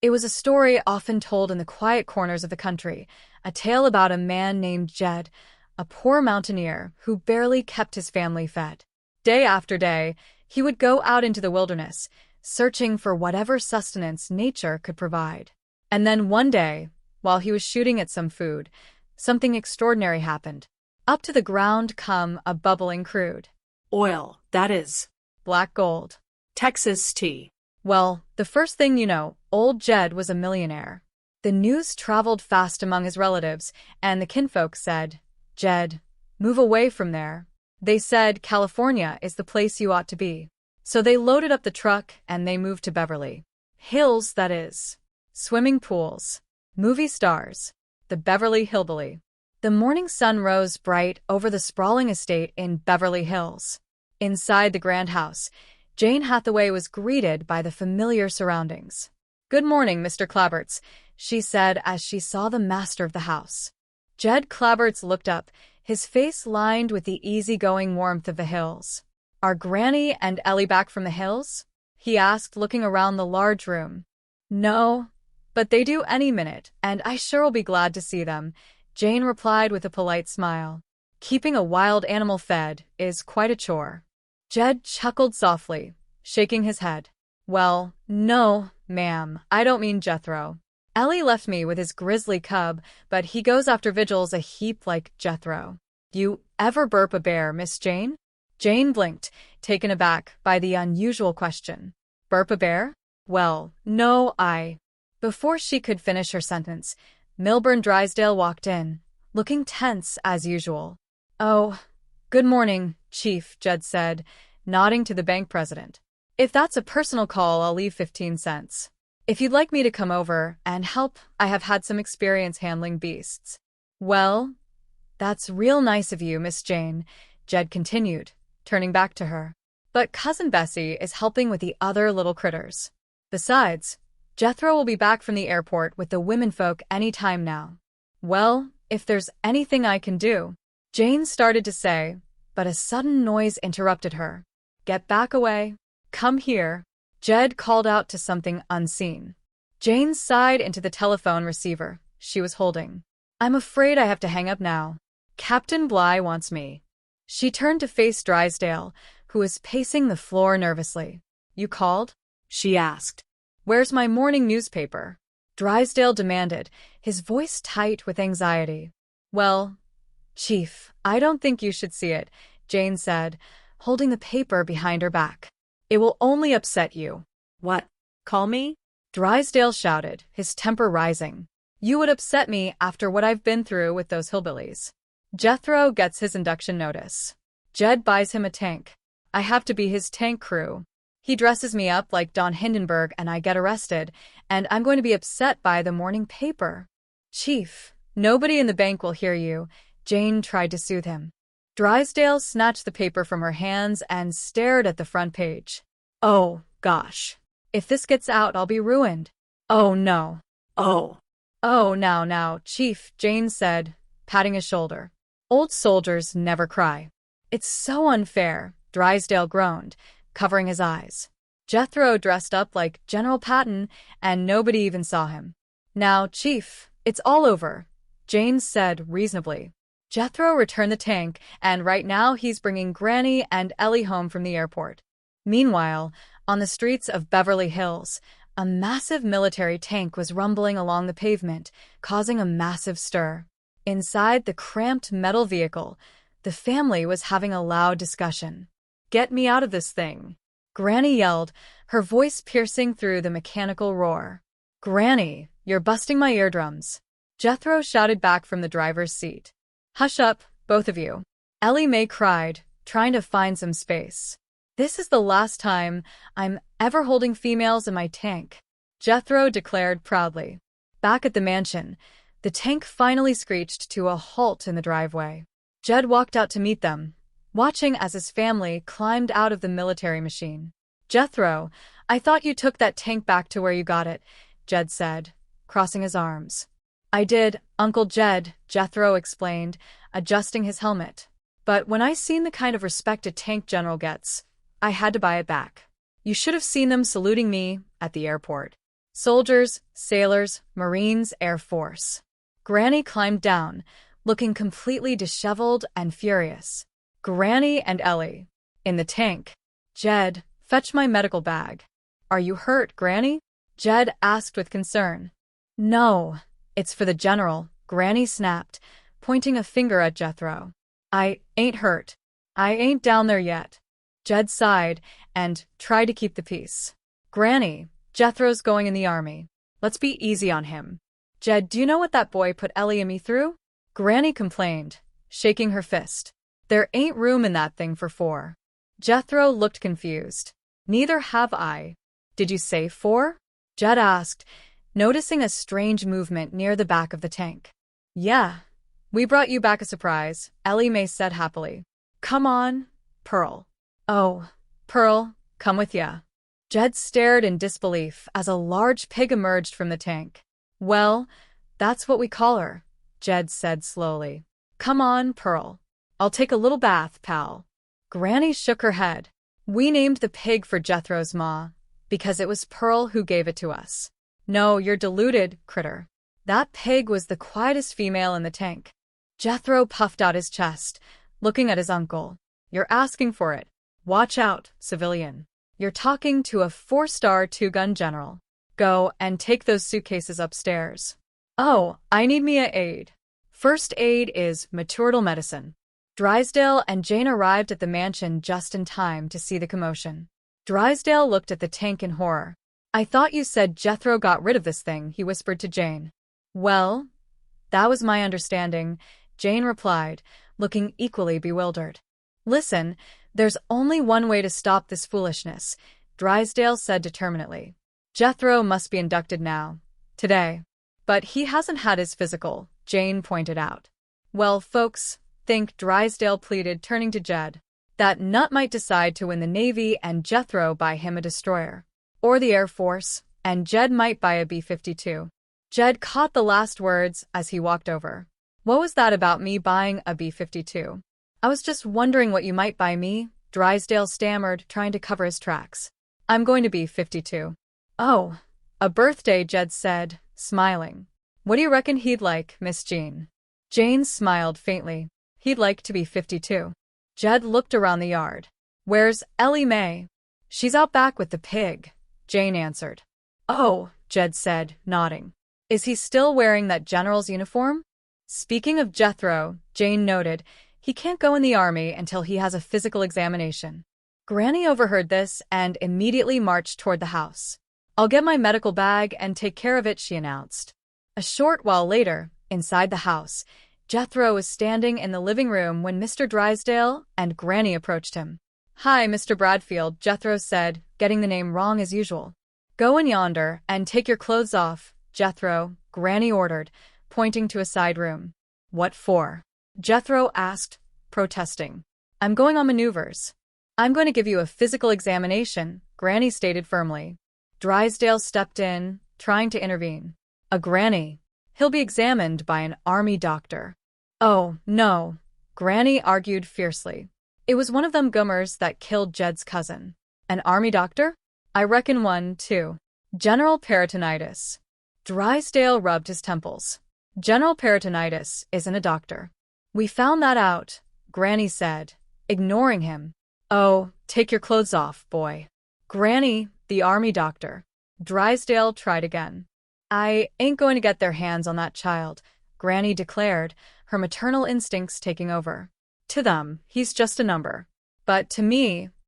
It was a story often told in the quiet corners of the country, a tale about a man named Jed, a poor mountaineer who barely kept his family fed. Day after day, he would go out into the wilderness, searching for whatever sustenance nature could provide. And then one day, while he was shooting at some food, something extraordinary happened. Up to the ground come a bubbling crude. Oil, that is. Black gold. Texas tea. Well, the first thing you know, old Jed was a millionaire. The news traveled fast among his relatives, and the kinfolk said, "Jed, move away from there." They said California is the place you ought to be. So they loaded up the truck and they moved to Beverly Hills, that is. Swimming pools. Movie stars. The Beverly Hillbilly. The morning sun rose bright over the sprawling estate in Beverly Hills. Inside the grand house, Jane Hathaway was greeted by the familiar surroundings. "Good morning, Mr. Claberts," she said as she saw the master of the house. Jed Claberts looked up, his face lined with the easygoing warmth of the hills. "Are Granny and Ellie back from the hills?" he asked, looking around the large room. "No, but they do any minute, and I sure will be glad to see them," Jane replied with a polite smile. "Keeping a wild animal fed is quite a chore." Jed chuckled softly, shaking his head. "Well, no, ma'am, I don't mean Jethro. Ellie left me with his grizzly cub, but he goes after vigils a heap like Jethro. You ever burp a bear, Miss Jane?" Jane blinked, taken aback by the unusual question. "Burp a bear? Well, no, Before she could finish her sentence, Milburn Drysdale walked in, looking tense as usual. "Oh, good morning, Chief," Jed said, nodding to the bank president. "If that's a personal call, I'll leave 15 cents. If you'd like me to come over and help, I have had some experience handling beasts." "Well, that's real nice of you, Miss Jane," Jed continued, turning back to her. "But Cousin Bessie is helping with the other little critters. Besides, Jethro will be back from the airport with the womenfolk any time now." "Well, if there's anything I can do," Jane started to say, but a sudden noise interrupted her. "Get back away. Come here." Jed called out to something unseen. Jane sighed into the telephone receiver she was holding. "I'm afraid I have to hang up now. Captain Bligh wants me." She turned to face Drysdale, who was pacing the floor nervously. "You called?" she asked. "Where's my morning newspaper?" Drysdale demanded, his voice tight with anxiety. "Well, Chief, I don't think you should see it," Jane said, holding the paper behind her back. "It will only upset you." "What? Call me?" Drysdale shouted, his temper rising. "You would upset me after what I've been through with those hillbillies. Jethro gets his induction notice. Jed buys him a tank. I have to be his tank crew. He dresses me up like Don Hindenburg and I get arrested, and I'm going to be upset by the morning paper." "Chief, nobody in the bank will hear you," Jane tried to soothe him. Drysdale snatched the paper from her hands and stared at the front page. "Oh, gosh. If this gets out, I'll be ruined." "Oh, no." "Oh. "Oh, now, Chief," Jane said, patting his shoulder. "Old soldiers never cry." "It's so unfair," Drysdale groaned, covering his eyes. "Jethro dressed up like General Patton, and nobody even saw him." "Now, Chief, it's all over," Jane said reasonably. "Jethro returned the tank, and right now he's bringing Granny and Ellie home from the airport." Meanwhile, on the streets of Beverly Hills, a massive military tank was rumbling along the pavement, causing a massive stir. Inside the cramped metal vehicle, the family was having a loud discussion. "Get me out of this thing," Granny yelled, her voice piercing through the mechanical roar. "Granny, you're busting my eardrums," Jethro shouted back from the driver's seat. "Hush up, both of you," Ellie Mae cried, trying to find some space. "This is the last time I'm ever holding females in my tank," Jethro declared proudly. Back at the mansion, the tank finally screeched to a halt in the driveway. Jed walked out to meet them, watching as his family climbed out of the military machine. "Jethro, I thought you took that tank back to where you got it," Jed said, crossing his arms. "I did, Uncle Jed," Jethro explained, adjusting his helmet. "But when I seen the kind of respect a tank general gets, I had to buy it back. You should have seen them saluting me at the airport." Soldiers, sailors, Marines, Air Force. Granny climbed down, looking completely disheveled and furious. Granny and Ellie. In the tank. Jed, fetch my medical bag. Are you hurt, Granny? Jed asked with concern. No, it's for the general, Granny snapped, pointing a finger at Jethro. I ain't hurt. I ain't down there yet. Jed sighed and tried to keep the peace. Granny, Jethro's going in the army. Let's be easy on him. Jed, do you know what that boy put Ellie and me through? Granny complained, shaking her fist. There ain't room in that thing for 4. Jethro looked confused. Neither have I. Did you say 4? Jed asked, noticing a strange movement near the back of the tank. Yeah. We brought you back a surprise, Ellie Mae said happily. Come on, Pearl. Oh, Pearl, come with ya. Jed stared in disbelief as a large pig emerged from the tank. Well, that's what we call her, Jed said slowly. Come on, Pearl. I'll take a little bath, pal. Granny shook her head. We named the pig for Jethro's ma, because it was Pearl who gave it to us. No, you're deluded, critter. That pig was the quietest female in the tank. Jethro puffed out his chest, looking at his uncle. You're asking for it. Watch out, civilian. You're talking to a 4-star 2-gun general. Go and take those suitcases upstairs. Oh, I need me a aid. First aid is maternal medicine. Drysdale and Jane arrived at the mansion just in time to see the commotion. Drysdale looked at the tank in horror. I thought you said Jethro got rid of this thing, he whispered to Jane. Well, that was my understanding, Jane replied, looking equally bewildered. Listen, there's only one way to stop this foolishness, Drysdale said determinedly. Jethro must be inducted now. Today. But he hasn't had his physical, Jane pointed out. Well, folks, think, Drysdale pleaded, turning to Jed. That nut might decide to win the Navy and Jethro buy him a destroyer. Or the Air Force, and Jed might buy a B-52. Jed caught the last words as he walked over. What was that about me buying a B-52? I was just wondering what you might buy me, Drysdale stammered, trying to cover his tracks. I'm going to be 52. Oh, a birthday, Jed said, smiling. What do you reckon he'd like, Miss Jean? Jane smiled faintly. He'd like to be 52. Jed looked around the yard. Where's Ellie Mae? She's out back with the pig, Jane answered. Oh, Jed said, nodding. Is he still wearing that general's uniform? Speaking of Jethro, Jane noted, he can't go in the army until he has a physical examination. Granny overheard this and immediately marched toward the house. I'll get my medical bag and take care of it, she announced. A short while later, inside the house, Jethro was standing in the living room when Mr. Drysdale and Granny approached him. Hi, Mr. Bradfield, Jethro said, getting the name wrong as usual. Go in yonder and take your clothes off, Jethro, Granny ordered, pointing to a side room. What for? Jethro asked, protesting. I'm going on maneuvers. I'm going to give you a physical examination, Granny stated firmly. Drysdale stepped in, trying to intervene. A Granny. He'll be examined by an army doctor. Oh, no, Granny argued fiercely. It was one of them gummers that killed Jed's cousin. An army doctor? I reckon one, too. General peritonitis. Drysdale rubbed his temples. General peritonitis isn't a doctor. We found that out, Granny said, ignoring him. Oh, take your clothes off, boy. Granny, the army doctor. Drysdale tried again. I ain't going to get their hands on that child, Granny declared, her maternal instincts taking over. To them, he's just a number. But to me,